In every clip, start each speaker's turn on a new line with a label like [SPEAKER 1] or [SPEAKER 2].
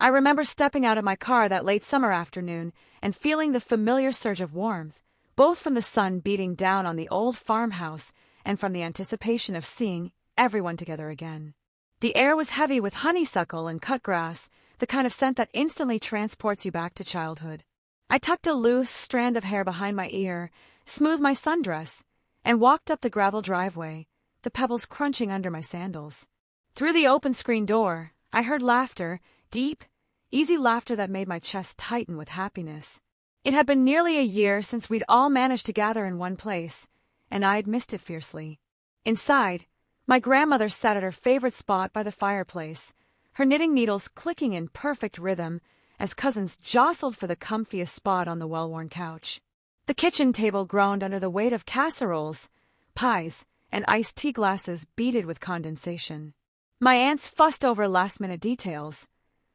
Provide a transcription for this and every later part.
[SPEAKER 1] I remember stepping out of my car that late summer afternoon and feeling the familiar surge of warmth, both from the sun beating down on the old farmhouse and from the anticipation of seeing everyone together again. The air was heavy with honeysuckle and cut grass, the kind of scent that instantly transports you back to childhood. I tucked a loose strand of hair behind my ear, smoothed my sundress, and walked up the gravel driveway, the pebbles crunching under my sandals. Through the open screen door, I heard laughter, deep, easy laughter that made my chest tighten with happiness. It had been nearly a year since we'd all managed to gather in one place, and I'd missed it fiercely. Inside, my grandmother sat at her favorite spot by the fireplace, her knitting needles clicking in perfect rhythm as cousins jostled for the comfiest spot on the well-worn couch. The kitchen table groaned under the weight of casseroles, pies, and iced tea glasses beaded with condensation. My aunts fussed over last-minute details.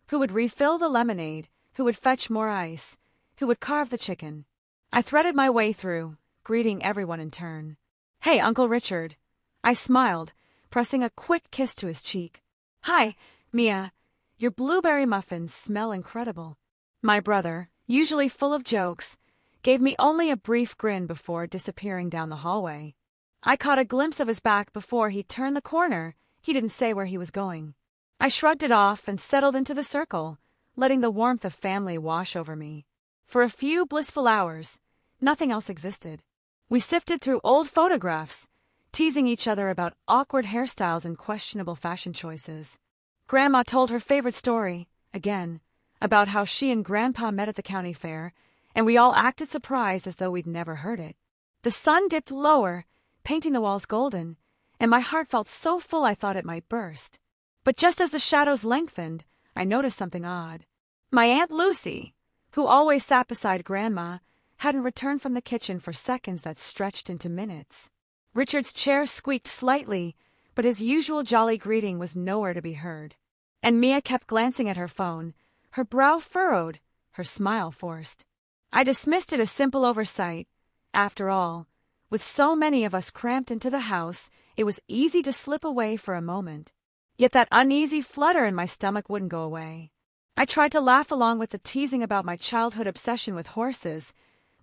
[SPEAKER 1] Who would refill the lemonade? Who would fetch more ice? Who would carve the chicken? I threaded my way through, greeting everyone in turn. "Hey, Uncle Richard." I smiled, pressing a quick kiss to his cheek. "Hi, Mia. Your blueberry muffins smell incredible." My brother, usually full of jokes, gave me only a brief grin before disappearing down the hallway. I caught a glimpse of his back before he turned the corner. He didn't say where he was going. I shrugged it off and settled into the circle, letting the warmth of family wash over me. For a few blissful hours, nothing else existed. We sifted through old photographs, teasing each other about awkward hairstyles and questionable fashion choices. Grandma told her favorite story, again, about how she and Grandpa met at the county fair, and we all acted surprised as though we'd never heard it. The sun dipped lower, painting the walls golden, and my heart felt so full I thought it might burst. But just as the shadows lengthened, I noticed something odd. My Aunt Lucy, who always sat beside Grandma, hadn't returned from the kitchen for seconds that stretched into minutes. Richard's chair squeaked slightly, but his usual jolly greeting was nowhere to be heard. And Mia kept glancing at her phone, her brow furrowed, her smile forced. I dismissed it as simple oversight. After all, with so many of us cramped into the house, it was easy to slip away for a moment. Yet that uneasy flutter in my stomach wouldn't go away. I tried to laugh along with the teasing about my childhood obsession with horses,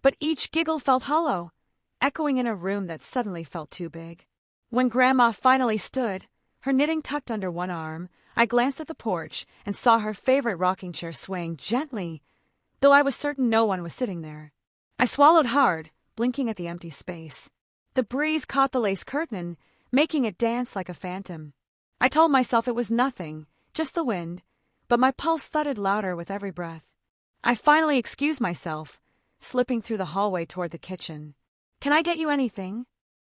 [SPEAKER 1] but each giggle felt hollow, echoing in a room that suddenly felt too big. When Grandma finally stood, her knitting tucked under one arm, I glanced at the porch and saw her favorite rocking chair swaying gently, though I was certain no one was sitting there. I swallowed hard, blinking at the empty space. The breeze caught the lace curtain, making it dance like a phantom. I told myself it was nothing, just the wind, but my pulse thudded louder with every breath. I finally excused myself, slipping through the hallway toward the kitchen. "Can I get you anything?"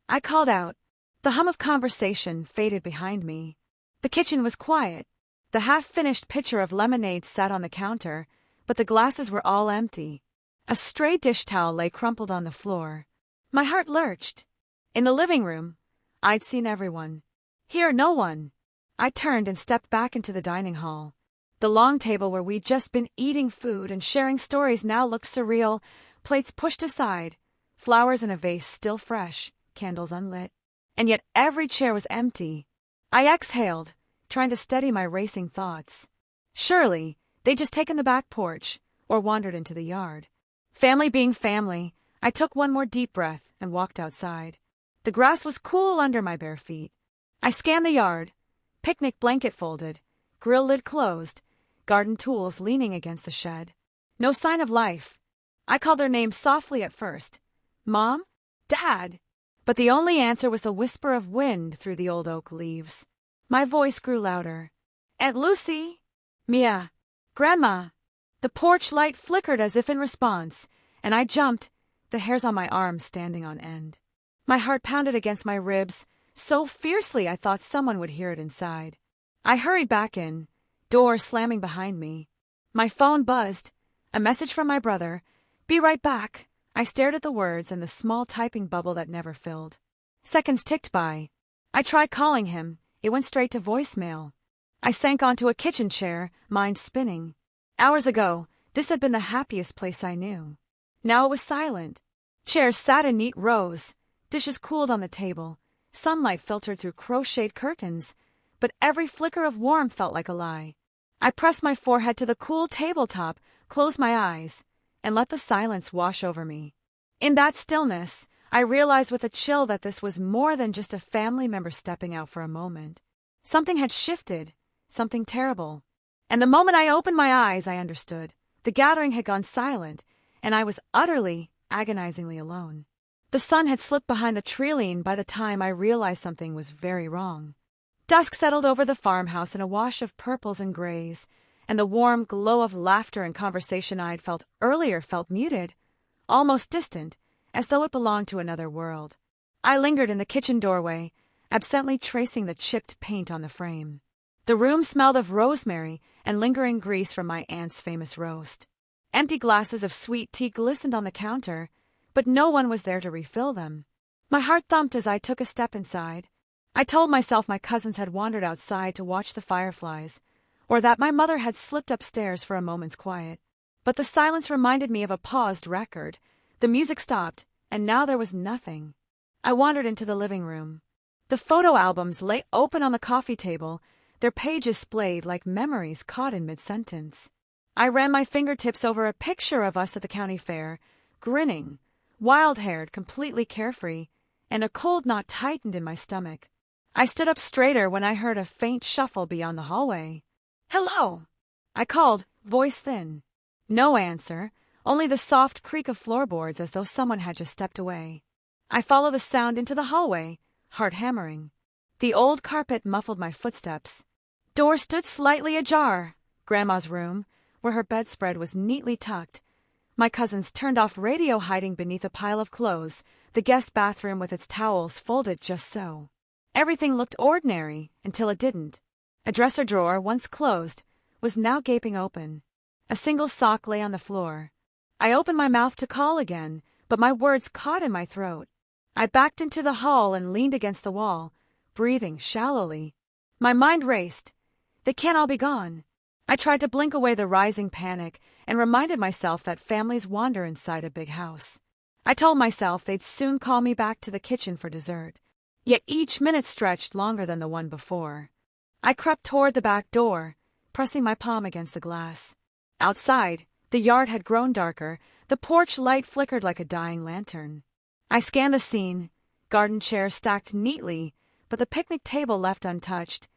[SPEAKER 1] I called out. The hum of conversation faded behind me. The kitchen was quiet. The half-finished pitcher of lemonade sat on the counter, but the glasses were all empty. A stray dish towel lay crumpled on the floor. My heart lurched. In the living room, I'd seen everyone. Here, no one. I turned and stepped back into the dining hall. The long table where we'd just been eating food and sharing stories now looked surreal, plates pushed aside, flowers in a vase still fresh, candles unlit. And yet every chair was empty. I exhaled, trying to steady my racing thoughts. Surely, they'd just taken the back porch, or wandered into the yard. Family being family, I took one more deep breath and walked outside. The grass was cool under my bare feet. I scanned the yard. Picnic blanket folded, grill lid closed, garden tools leaning against the shed. No sign of life. I called their names softly at first. Mom? Dad? But the only answer was the whisper of wind through the old oak leaves. My voice grew louder. "Aunt Lucy? Mia? Grandma?" The porch light flickered as if in response, and I jumped, the hairs on my arms standing on end. My heart pounded against my ribs, so fiercely I thought someone would hear it inside. I hurried back in, door slamming behind me. My phone buzzed. A message from my brother. "Be right back." I stared at the words and the small typing bubble that never filled. Seconds ticked by. I tried calling him. It went straight to voicemail. I sank onto a kitchen chair, mind spinning. Hours ago, this had been the happiest place I knew. Now it was silent. Chairs sat in neat rows. Dishes cooled on the table. Sunlight filtered through crocheted curtains, but every flicker of warmth felt like a lie. I pressed my forehead to the cool tabletop, closed my eyes, and let the silence wash over me. In that stillness, I realized with a chill that this was more than just a family member stepping out for a moment. Something had shifted, something terrible. And the moment I opened my eyes, I understood. The gathering had gone silent, and I was utterly, agonizingly alone. The sun had slipped behind the treeline by the time I realized something was very wrong. Dusk settled over the farmhouse in a wash of purples and grays, and the warm glow of laughter and conversation I had felt earlier felt muted, almost distant, as though it belonged to another world. I lingered in the kitchen doorway, absently tracing the chipped paint on the frame. The room smelled of rosemary and lingering grease from my aunt's famous roast. Empty glasses of sweet tea glistened on the counter, but no one was there to refill them. My heart thumped as I took a step inside. I told myself my cousins had wandered outside to watch the fireflies, or that my mother had slipped upstairs for a moment's quiet. But the silence reminded me of a paused record. The music stopped, and now there was nothing. I wandered into the living room. The photo albums lay open on the coffee table, their pages splayed like memories caught in mid-sentence. I ran my fingertips over a picture of us at the county fair, grinning, wild-haired, completely carefree, and a cold knot tightened in my stomach. I stood up straighter when I heard a faint shuffle beyond the hallway. "Hello!" I called, voice thin. No answer, only the soft creak of floorboards as though someone had just stepped away. I followed the sound into the hallway, heart hammering. The old carpet muffled my footsteps. Door stood slightly ajar. Grandma's room, where her bedspread was neatly tucked. My cousins turned off radio hiding beneath a pile of clothes, the guest bathroom with its towels folded just so. Everything looked ordinary until it didn't. A dresser drawer, once closed, was now gaping open. A single sock lay on the floor. I opened my mouth to call again, but my words caught in my throat. I backed into the hall and leaned against the wall, breathing shallowly. My mind raced. They can't all be gone. I tried to blink away the rising panic and reminded myself that families wander inside a big house. I told myself they'd soon call me back to the kitchen for dessert. Yet each minute stretched longer than the one before. I crept toward the back door, pressing my palm against the glass. Outside, the yard had grown darker, the porch light flickered like a dying lantern. I scanned the scene, garden chairs stacked neatly, but the picnic table left untouched,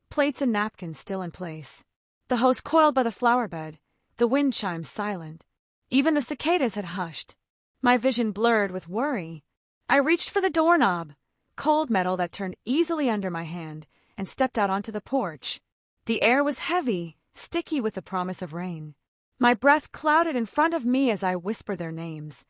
[SPEAKER 1] plates and napkins still in place. The hose coiled by the flower bed, the wind chimes silent. Even the cicadas had hushed. My vision blurred with worry. I reached for the doorknob, cold metal that turned easily under my hand, and stepped out onto the porch. The air was heavy, sticky with the promise of rain. My breath clouded in front of me as I whispered their names.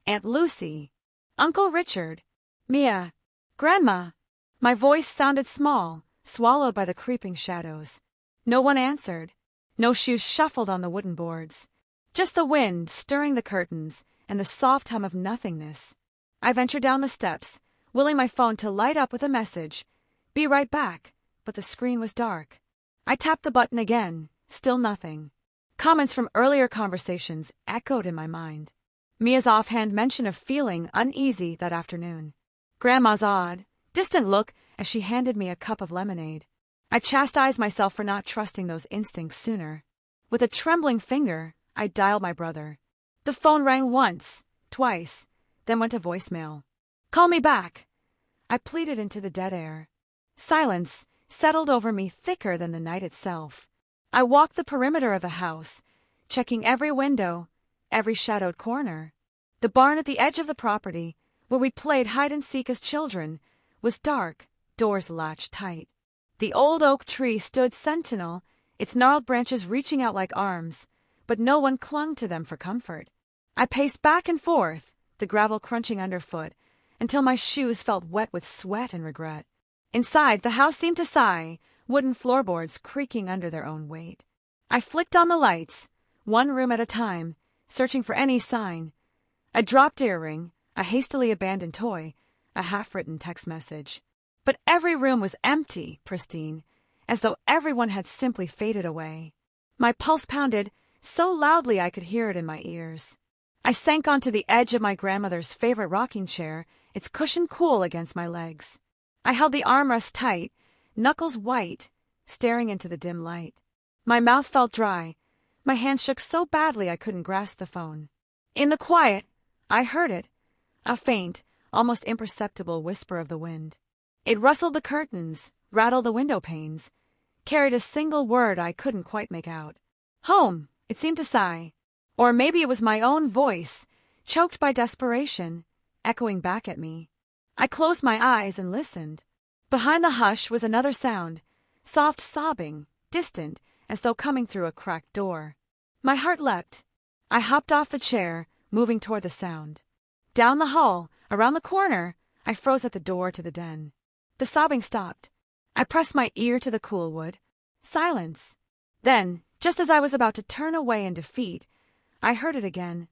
[SPEAKER 1] Aunt Lucy, Uncle Richard, Mia, Grandma. My voice sounded small, swallowed by the creeping shadows. No one answered. No shoes shuffled on the wooden boards. Just the wind stirring the curtains and the soft hum of nothingness. I ventured down the steps, willing my phone to light up with a message. Be right back, but the screen was dark. I tapped the button again, still nothing. Comments from earlier conversations echoed in my mind. Mia's offhand mention of feeling uneasy that afternoon. Grandma's odd, distant look as she handed me a cup of lemonade. I chastised myself for not trusting those instincts sooner. With a trembling finger, I dialed my brother. The phone rang once, twice, then went to voicemail. Call me back. I pleaded into the dead air. Silence settled over me thicker than the night itself. I walked the perimeter of the house, checking every window, every shadowed corner. The barn at the edge of the property, where we played hide-and-seek as children, was dark, doors latched tight. The old oak tree stood sentinel, its gnarled branches reaching out like arms, but no one clung to them for comfort. I paced back and forth, the gravel crunching underfoot, until my shoes felt wet with sweat and regret. Inside, the house seemed to sigh, wooden floorboards creaking under their own weight. I flicked on the lights, one room at a time, searching for any sign. A dropped earring, a hastily abandoned toy, a half-written text message. But every room was empty, pristine, as though everyone had simply faded away. My pulse pounded so loudly I could hear it in my ears. I sank onto the edge of my grandmother's favorite rocking chair, its cushion cool against my legs. I held the armrest tight, knuckles white, staring into the dim light. My mouth felt dry. My hands shook so badly I couldn't grasp the phone. In the quiet, I heard it, a faint, almost imperceptible whisper of the wind. It rustled the curtains, rattled the window panes, carried a single word I couldn't quite make out. Home, it seemed to sigh. Or maybe it was my own voice, choked by desperation, echoing back at me. I closed my eyes and listened. Behind the hush was another sound, soft sobbing, distant, as though coming through a cracked door. My heart leapt. I hopped off the chair, moving toward the sound. Down the hall, around the corner, I froze at the door to the den. The sobbing stopped. I pressed my ear to the cool wood. Silence. Then, just as I was about to turn away in defeat, I heard it again.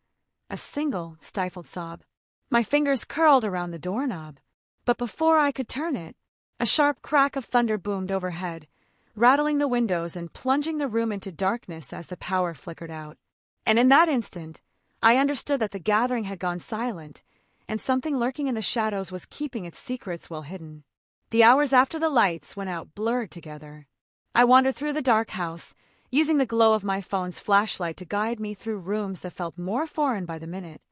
[SPEAKER 1] A single, stifled sob. My fingers curled around the doorknob. But before I could turn it, a sharp crack of thunder boomed overhead, rattling the windows and plunging the room into darkness as the power flickered out. And in that instant, I understood that the gathering had gone silent, and something lurking in the shadows was keeping its secrets well hidden. The hours after the lights went out blurred together. I wandered through the dark house, using the glow of my phone's flashlight to guide me through rooms that felt more foreign by the minute.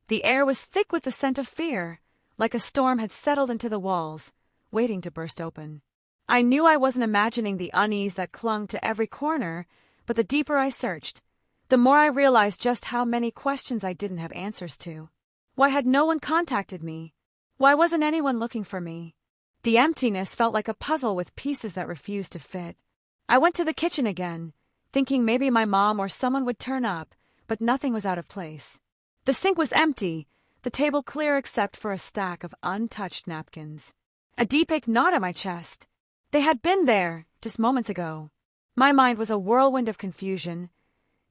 [SPEAKER 1] The air was thick with the scent of fear, like a storm had settled into the walls, waiting to burst open. I knew I wasn't imagining the unease that clung to every corner, but the deeper I searched, the more I realized just how many questions I didn't have answers to. Why had no one contacted me? Why wasn't anyone looking for me? The emptiness felt like a puzzle with pieces that refused to fit. I went to the kitchen again, thinking maybe my mom or someone would turn up, but nothing was out of place. The sink was empty, the table clear except for a stack of untouched napkins. A deep ache gnawed at my chest. They had been there, just moments ago. My mind was a whirlwind of confusion,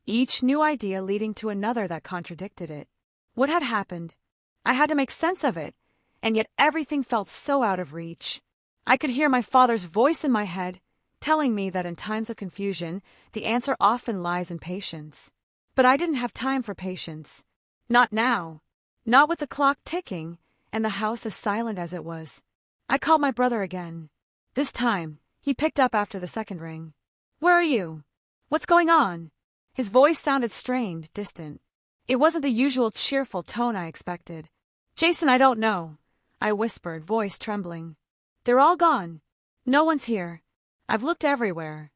[SPEAKER 1] each new idea leading to another that contradicted it. What had happened? I had to make sense of it, and yet everything felt so out of reach. I could hear my father's voice in my head, telling me that in times of confusion, the answer often lies in patience. But I didn't have time for patience. Not now. Not with the clock ticking, and the house as silent as it was. I called my brother again. This time, he picked up after the second ring. Where are you? What's going on? His voice sounded strained, distant. It wasn't the usual cheerful tone I expected. Jason, I don't know, I whispered, voice trembling. They're all gone. No one's here. I've looked everywhere.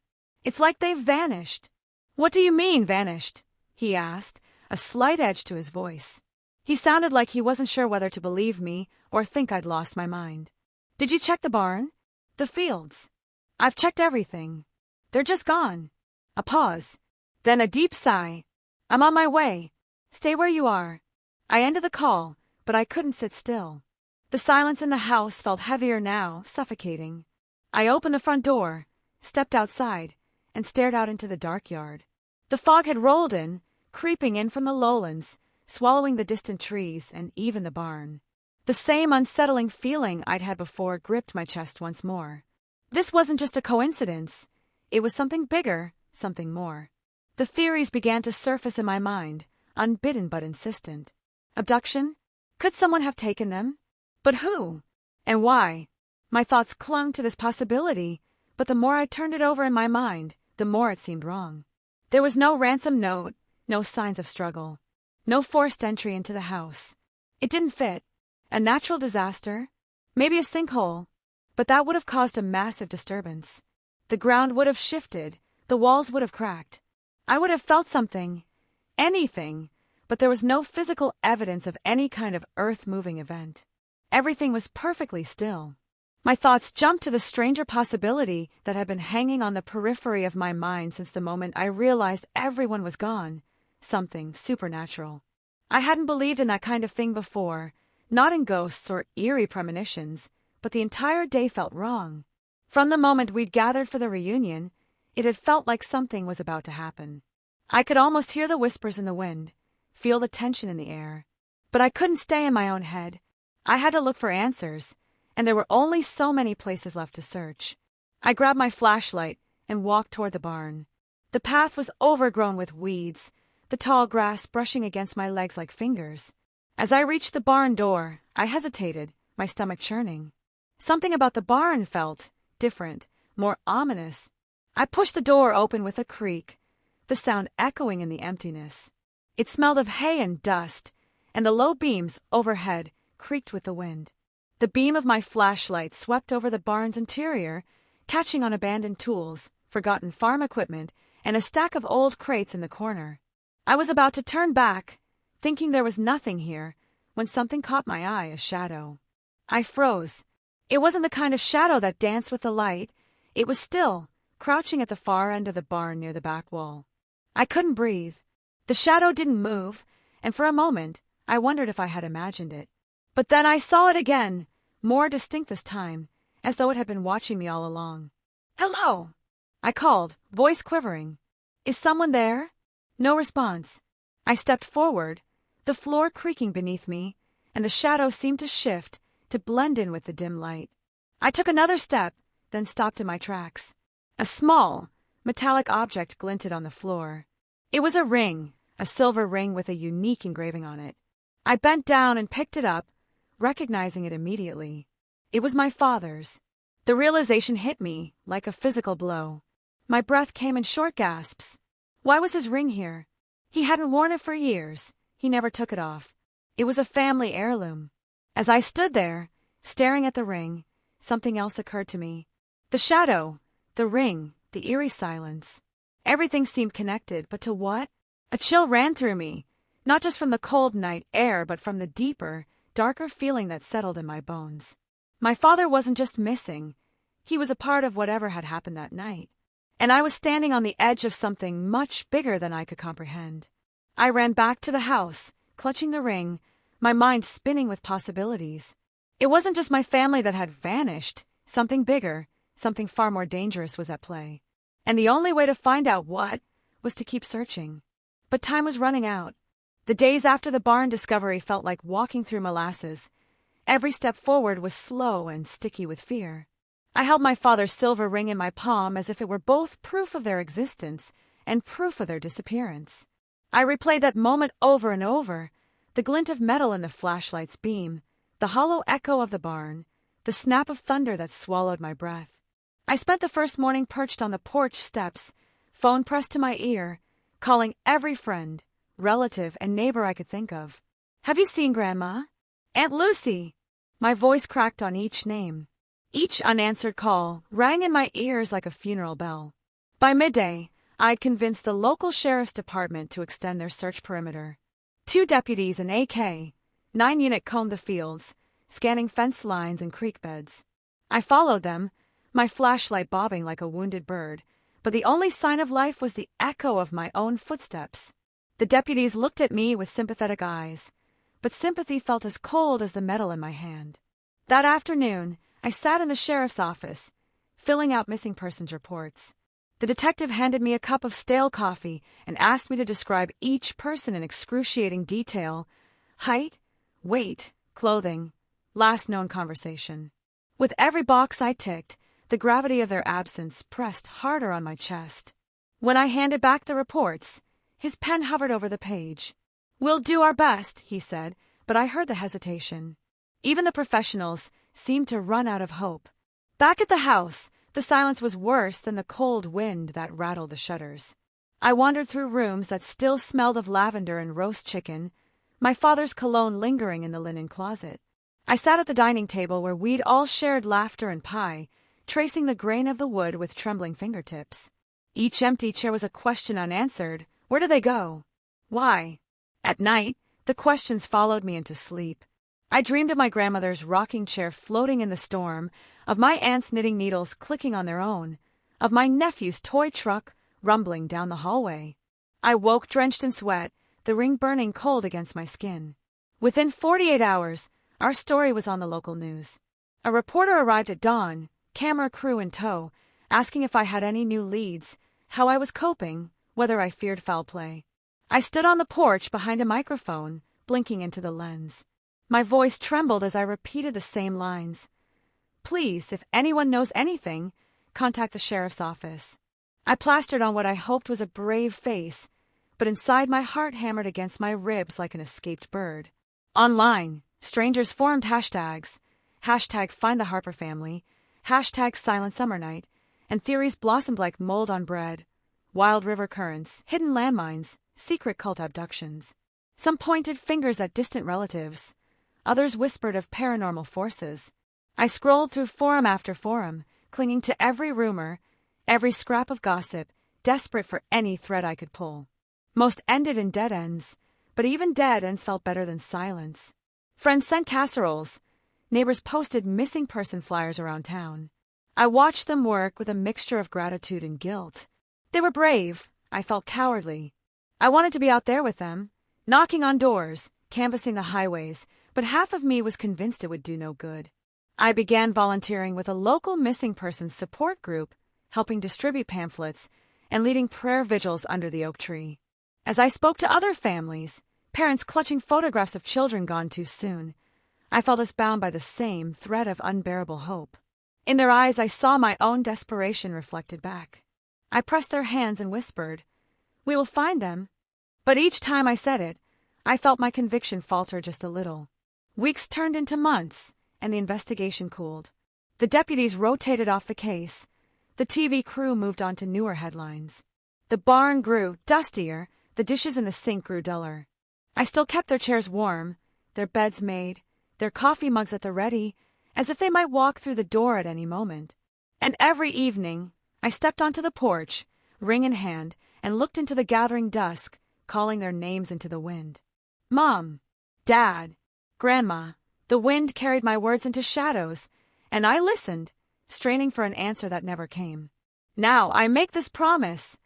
[SPEAKER 1] It's like they've vanished. What do you mean, vanished? He asked, a slight edge to his voice. He sounded like he wasn't sure whether to believe me or think I'd lost my mind. Did you check the barn? The fields? I've checked everything. They're just gone. A pause. Then a deep sigh. I'm on my way. Stay where you are. I ended the call, but I couldn't sit still. The silence in the house felt heavier now, suffocating. I opened the front door, stepped outside, and stared out into the dark yard. The fog had rolled in, creeping in from the lowlands, swallowing the distant trees and even the barn. The same unsettling feeling I'd had before gripped my chest once more. This wasn't just a coincidence. It was something bigger, something more. The theories began to surface in my mind, unbidden but insistent. Abduction? Could someone have taken them? But who? And why? My thoughts clung to this possibility, but the more I turned it over in my mind, the more it seemed wrong. There was no ransom note, no signs of struggle, no forced entry into the house. It didn't fit. A natural disaster? Maybe a sinkhole. But that would have caused a massive disturbance. The ground would have shifted, the walls would have cracked. I would have felt something, anything, but there was no physical evidence of any kind of earth-moving event. Everything was perfectly still. My thoughts jumped to the stranger possibility that had been hanging on the periphery of my mind since the moment I realized everyone was gone. Something supernatural. I hadn't believed in that kind of thing before, not in ghosts or eerie premonitions, but the entire day felt wrong. From the moment we'd gathered for the reunion, it had felt like something was about to happen. I could almost hear the whispers in the wind, feel the tension in the air. But I couldn't stay in my own head. I had to look for answers, and there were only so many places left to search. I grabbed my flashlight and walked toward the barn. The path was overgrown with weeds, the tall grass brushing against my legs like fingers. As I reached the barn door, I hesitated, my stomach churning. Something about the barn felt different, more ominous. I pushed the door open with a creak, the sound echoing in the emptiness. It smelled of hay and dust, and the low beams overhead creaked with the wind. The beam of my flashlight swept over the barn's interior, catching on abandoned tools, forgotten farm equipment, and a stack of old crates in the corner. I was about to turn back, thinking there was nothing here, when something caught my eye, a shadow. I froze. It wasn't the kind of shadow that danced with the light. It was still, crouching at the far end of the barn near the back wall. I couldn't breathe. The shadow didn't move, and for a moment, I wondered if I had imagined it. But then I saw it again, more distinct this time, as though it had been watching me all along. "Hello!" I called, voice quivering. "Is someone there?" No response. I stepped forward, the floor creaking beneath me, and the shadow seemed to shift, to blend in with the dim light. I took another step, then stopped in my tracks. A small, metallic object glinted on the floor. It was a ring, a silver ring with a unique engraving on it. I bent down and picked it up, recognizing it immediately. It was my father's. The realization hit me like a physical blow. My breath came in short gasps. Why was his ring here? He hadn't worn it for years. He never took it off. It was a family heirloom. As I stood there, staring at the ring, something else occurred to me. The shadow, the ring, the eerie silence. Everything seemed connected, but to what? A chill ran through me, not just from the cold night air, but from the deeper, darker feeling that settled in my bones. My father wasn't just missing. He was a part of whatever had happened that night. And I was standing on the edge of something much bigger than I could comprehend. I ran back to the house, clutching the ring, my mind spinning with possibilities. It wasn't just my family that had vanished. Something bigger, something far more dangerous was at play. And the only way to find out what was to keep searching. But time was running out. The days after the barn discovery felt like walking through molasses. Every step forward was slow and sticky with fear. I held my father's silver ring in my palm as if it were both proof of their existence and proof of their disappearance. I replayed that moment over and over, the glint of metal in the flashlight's beam, the hollow echo of the barn, the snap of thunder that swallowed my breath. I spent the first morning perched on the porch steps, phone pressed to my ear, calling every friend, relative, and neighbor I could think of. "Have you seen Grandma? Aunt Lucy?" My voice cracked on each name. Each unanswered call rang in my ears like a funeral bell. By midday, I'd convinced the local sheriff's department to extend their search perimeter. 2 deputies in AK, 9-unit combed the fields, scanning fence lines and creek beds. I followed them, my flashlight bobbing like a wounded bird, but the only sign of life was the echo of my own footsteps. The deputies looked at me with sympathetic eyes, but sympathy felt as cold as the metal in my hand. That afternoon, I sat in the sheriff's office, filling out missing persons reports. The detective handed me a cup of stale coffee and asked me to describe each person in excruciating detail: height, weight, clothing, last known conversation. With every box I ticked, the gravity of their absence pressed harder on my chest. When I handed back the reports, his pen hovered over the page. "We'll do our best," he said, but I heard the hesitation. Even the professionals seemed to run out of hope. Back at the house, the silence was worse than the cold wind that rattled the shutters. I wandered through rooms that still smelled of lavender and roast chicken, my father's cologne lingering in the linen closet. I sat at the dining table where we'd all shared laughter and pie, tracing the grain of the wood with trembling fingertips. Each empty chair was a question unanswered. Where did they go? Why? At night, the questions followed me into sleep. I dreamed of my grandmother's rocking chair floating in the storm, of my aunt's knitting needles clicking on their own, of my nephew's toy truck rumbling down the hallway. I woke drenched in sweat, the ring burning cold against my skin. Within 48 hours, our story was on the local news. A reporter arrived at dawn, camera crew in tow, asking if I had any new leads, how I was coping, whether I feared foul play. I stood on the porch behind a microphone, blinking into the lens. My voice trembled as I repeated the same lines. "Please, if anyone knows anything, contact the sheriff's office." I plastered on what I hoped was a brave face, but inside my heart hammered against my ribs like an escaped bird. Online, strangers formed hashtags. Hashtag Find the Harper Family, hashtag Silent Summer Night, and theories blossomed like mold on bread. Wild river currents, hidden landmines, secret cult abductions. Some pointed fingers at distant relatives. Others whispered of paranormal forces. I scrolled through forum after forum, clinging to every rumor, every scrap of gossip, desperate for any thread I could pull. Most ended in dead ends, but even dead ends felt better than silence. Friends sent casseroles. Neighbors posted missing person flyers around town. I watched them work with a mixture of gratitude and guilt. They were brave. I felt cowardly. I wanted to be out there with them, knocking on doors, canvassing the highways, but half of me was convinced it would do no good. I began volunteering with a local missing persons support group, helping distribute pamphlets, and leading prayer vigils under the oak tree. As I spoke to other families, parents clutching photographs of children gone too soon, I felt as bound by the same thread of unbearable hope. In their eyes I saw my own desperation reflected back. I pressed their hands and whispered, "We will find them." But each time I said it, I felt my conviction falter just a little. Weeks turned into months, and the investigation cooled. The deputies rotated off the case. The TV crew moved on to newer headlines. The barn grew dustier, the dishes in the sink grew duller. I still kept their chairs warm, their beds made, their coffee mugs at the ready, as if they might walk through the door at any moment. And every evening, I stepped onto the porch, ring in hand, and looked into the gathering dusk, calling their names into the wind. Mom, Dad, Grandma. The wind carried my words into shadows, and I listened, straining for an answer that never came. Now I make this promise.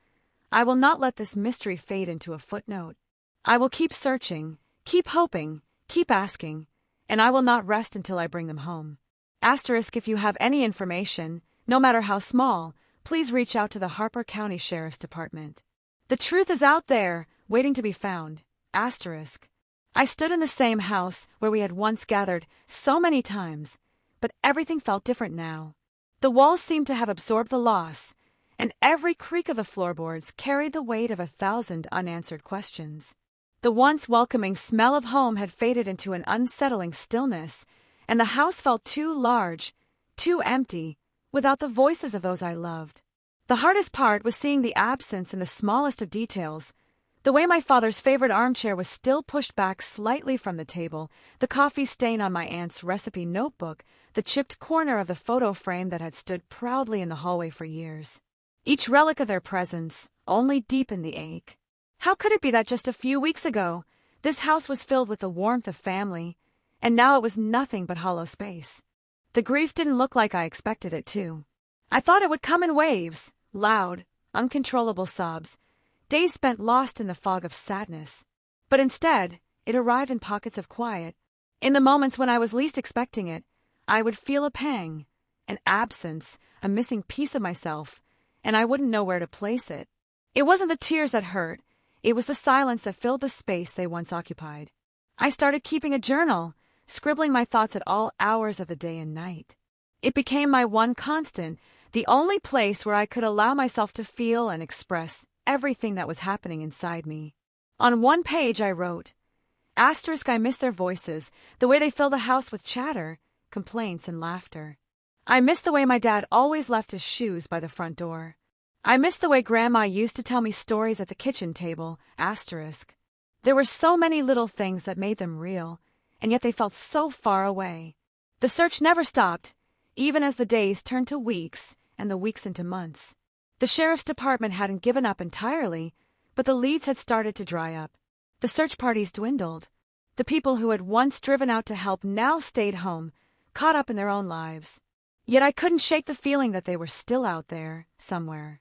[SPEAKER 1] I will not let this mystery fade into a footnote. I will keep searching, keep hoping, keep asking, and I will not rest until I bring them home. Asterisk, if you have any information, no matter how small, please reach out to the Harper County Sheriff's Department. The truth is out there, waiting to be found. Asterisk. I stood in the same house where we had once gathered so many times, but everything felt different now. The walls seemed to have absorbed the loss, and every creak of the floorboards carried the weight of 1,000 unanswered questions. The once welcoming smell of home had faded into an unsettling stillness, and the house felt too large, too empty, without the voices of those I loved. The hardest part was seeing the absence in the smallest of details. The way my father's favorite armchair was still pushed back slightly from the table, the coffee stain on my aunt's recipe notebook, the chipped corner of the photo frame that had stood proudly in the hallway for years. Each relic of their presence only deepened the ache. How could it be that just a few weeks ago, this house was filled with the warmth of family, and now it was nothing but hollow space? The grief didn't look like I expected it to. I thought it would come in waves, loud, uncontrollable sobs, days spent lost in the fog of sadness. But instead, it arrived in pockets of quiet. In the moments when I was least expecting it, I would feel a pang, an absence, a missing piece of myself, and I wouldn't know where to place it. It wasn't the tears that hurt, it was the silence that filled the space they once occupied. I started keeping a journal, scribbling my thoughts at all hours of the day and night. It became my one constant, the only place where I could allow myself to feel and express everything that was happening inside me. On one page I wrote, Asterisk, I miss their voices, the way they fill the house with chatter, complaints, and laughter. I miss the way my dad always left his shoes by the front door. I miss the way Grandma used to tell me stories at the kitchen table, asterisk. There were so many little things that made them real, and yet they felt so far away. The search never stopped, even as the days turned to weeks and the weeks into months. The sheriff's department hadn't given up entirely, but the leads had started to dry up. The search parties dwindled. The people who had once driven out to help now stayed home, caught up in their own lives. Yet I couldn't shake the feeling that they were still out there, somewhere.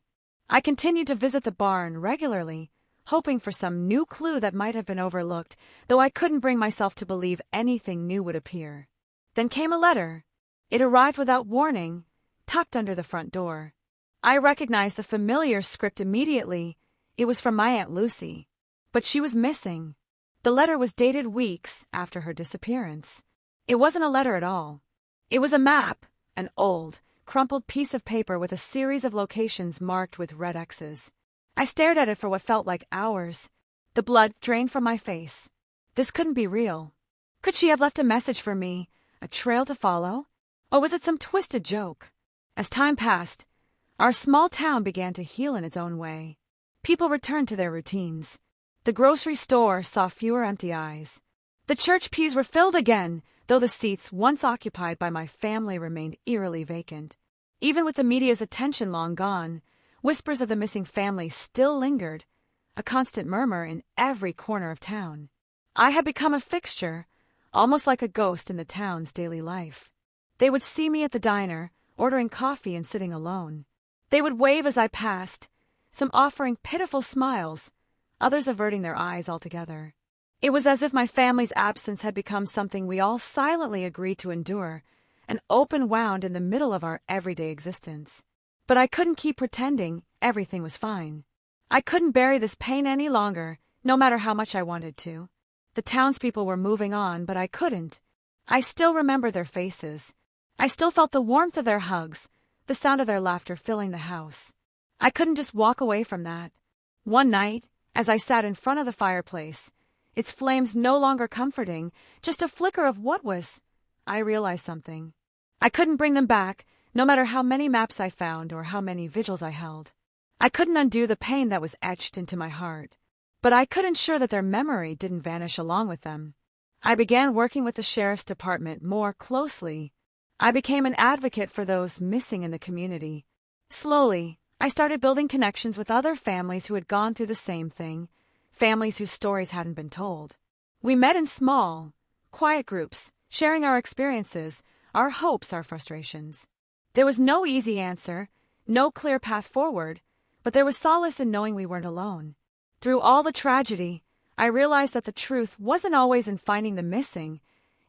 [SPEAKER 1] I continued to visit the barn regularly, hoping for some new clue that might have been overlooked, though I couldn't bring myself to believe anything new would appear. Then came a letter. It arrived without warning, tucked under the front door. I recognized the familiar script immediately. It was from my Aunt Lucy. But she was missing. The letter was dated weeks after her disappearance. It wasn't a letter at all. It was a map, an old, crumpled piece of paper with a series of locations marked with red X's. I stared at it for what felt like hours. The blood drained from my face. This couldn't be real. Could she have left a message for me, a trail to follow? Or was it some twisted joke? As time passed, Our small town began to heal in its own way. People returned to their routines. The grocery store saw fewer empty eyes. The church pews were filled again, though the seats once occupied by my family remained eerily vacant. Even with the media's attention long gone, whispers of the missing family still lingered, a constant murmur in every corner of town. I had become a fixture, almost like a ghost in the town's daily life. They would see me at the diner, ordering coffee and sitting alone. They would wave as I passed, some offering pitiful smiles, others averting their eyes altogether. It was as if my family's absence had become something we all silently agreed to endure, an open wound in the middle of our everyday existence. But I couldn't keep pretending everything was fine. I couldn't bury this pain any longer, no matter how much I wanted to. The townspeople were moving on, but I couldn't. I still remember their faces. I still felt the warmth of their hugs, the sound of their laughter filling the house. I couldn't just walk away from that. One night, as I sat in front of the fireplace, its flames no longer comforting, just a flicker of what was, I realized something. I couldn't bring them back, no matter how many maps I found or how many vigils I held. I couldn't undo the pain that was etched into my heart. But I could ensure that their memory didn't vanish along with them. I began working with the sheriff's department more closely. I became an advocate for those missing in the community. Slowly, I started building connections with other families who had gone through the same thing, families whose stories hadn't been told. We met in small, quiet groups, sharing our experiences, our hopes, our frustrations. There was no easy answer, no clear path forward, but there was solace in knowing we weren't alone. Through all the tragedy, I realized that the truth wasn't always in finding the missing,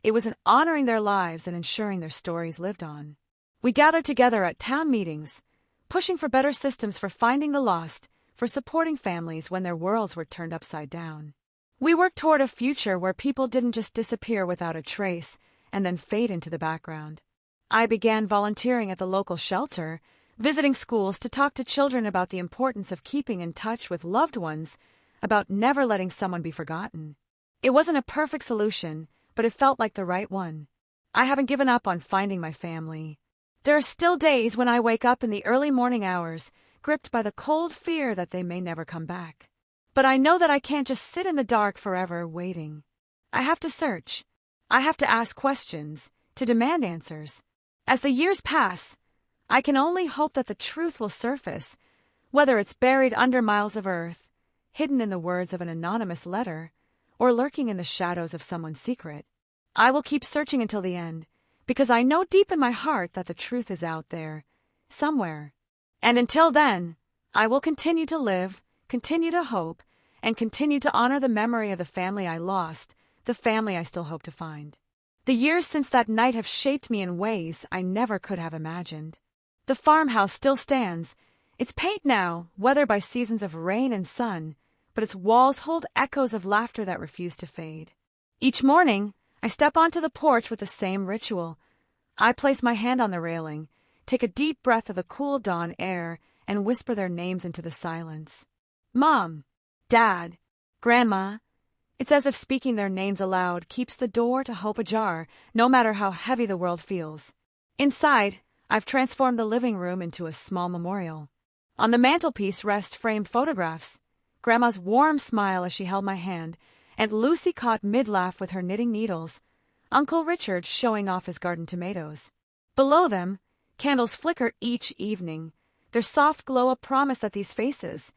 [SPEAKER 1] it was in honoring their lives and ensuring their stories lived on. We gathered together at town meetings, pushing for better systems for finding the lost, for supporting families when their worlds were turned upside down. We worked toward a future where people didn't just disappear without a trace and then fade into the background. I began volunteering at the local shelter, visiting schools to talk to children about the importance of keeping in touch with loved ones, about never letting someone be forgotten. It wasn't a perfect solution, but it felt like the right one. I haven't given up on finding my family. There are still days when I wake up in the early morning hours, gripped by the cold fear that they may never come back. But I know that I can't just sit in the dark forever waiting. I have to search. I have to ask questions, to demand answers. As the years pass, I can only hope that the truth will surface, whether it's buried under miles of earth, hidden in the words of an anonymous letter, or lurking in the shadows of someone's secret. I will keep searching until the end, because I know deep in my heart that the truth is out there, somewhere. And until then, I will continue to live, continue to hope, and continue to honor the memory of the family I lost, the family I still hope to find. The years since that night have shaped me in ways I never could have imagined. The farmhouse still stands, its paint now weathered by seasons of rain and sun, but its walls hold echoes of laughter that refuse to fade. Each morning, I step onto the porch with the same ritual. I place my hand on the railing, take a deep breath of the cool dawn air, and whisper their names into the silence. Mom, Dad, Grandma. It's as if speaking their names aloud keeps the door to hope ajar, no matter how heavy the world feels. Inside, I've transformed the living room into a small memorial. On the mantelpiece rest framed photographs, Grandma's warm smile as she held my hand, and Lucy caught mid-laugh with her knitting needles, Uncle Richard showing off his garden tomatoes. Below them, candles flicker each evening, their soft glow a promise that these faces,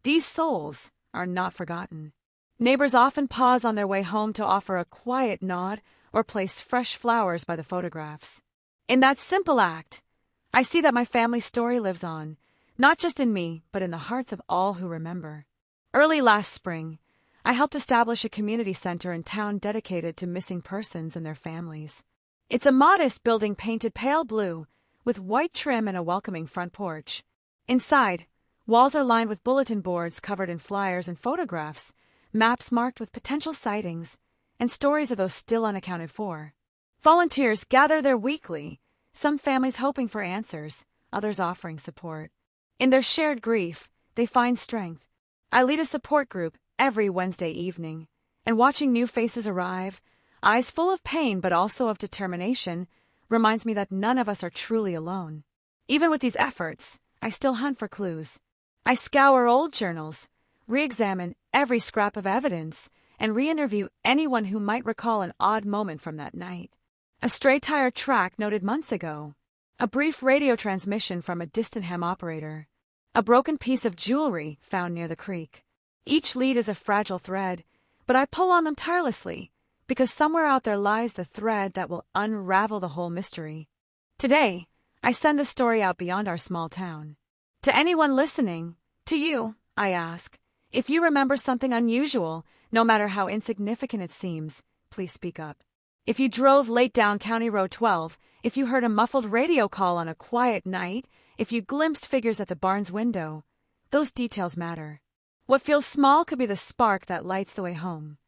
[SPEAKER 1] these souls, are not forgotten. Neighbors often pause on their way home to offer a quiet nod or place fresh flowers by the photographs. In that simple act, I see that my family's story lives on, not just in me, but in the hearts of all who remember. Early last spring, I helped establish a community center in town dedicated to missing persons and their families. It's a modest building painted pale blue, with white trim and a welcoming front porch. Inside, walls are lined with bulletin boards covered in flyers and photographs, maps marked with potential sightings, and stories of those still unaccounted for. Volunteers gather there weekly, some families hoping for answers, others offering support. In their shared grief, they find strength. I lead a support group every Wednesday evening, and watching new faces arrive, eyes full of pain but also of determination, reminds me that none of us are truly alone. Even with these efforts, I still hunt for clues. I scour old journals, re-examine every scrap of evidence, and re-interview anyone who might recall an odd moment from that night. A stray tire track noted months ago. A brief radio transmission from a distant ham operator. A broken piece of jewelry found near the creek. Each lead is a fragile thread, but I pull on them tirelessly, because somewhere out there lies the thread that will unravel the whole mystery. Today, I send the story out beyond our small town. To anyone listening, to you, I ask, if you remember something unusual, no matter how insignificant it seems, please speak up. If you drove late down County Road 12, if you heard a muffled radio call on a quiet night, if you glimpsed figures at the barn's window, those details matter. What feels small could be the spark that lights the way home.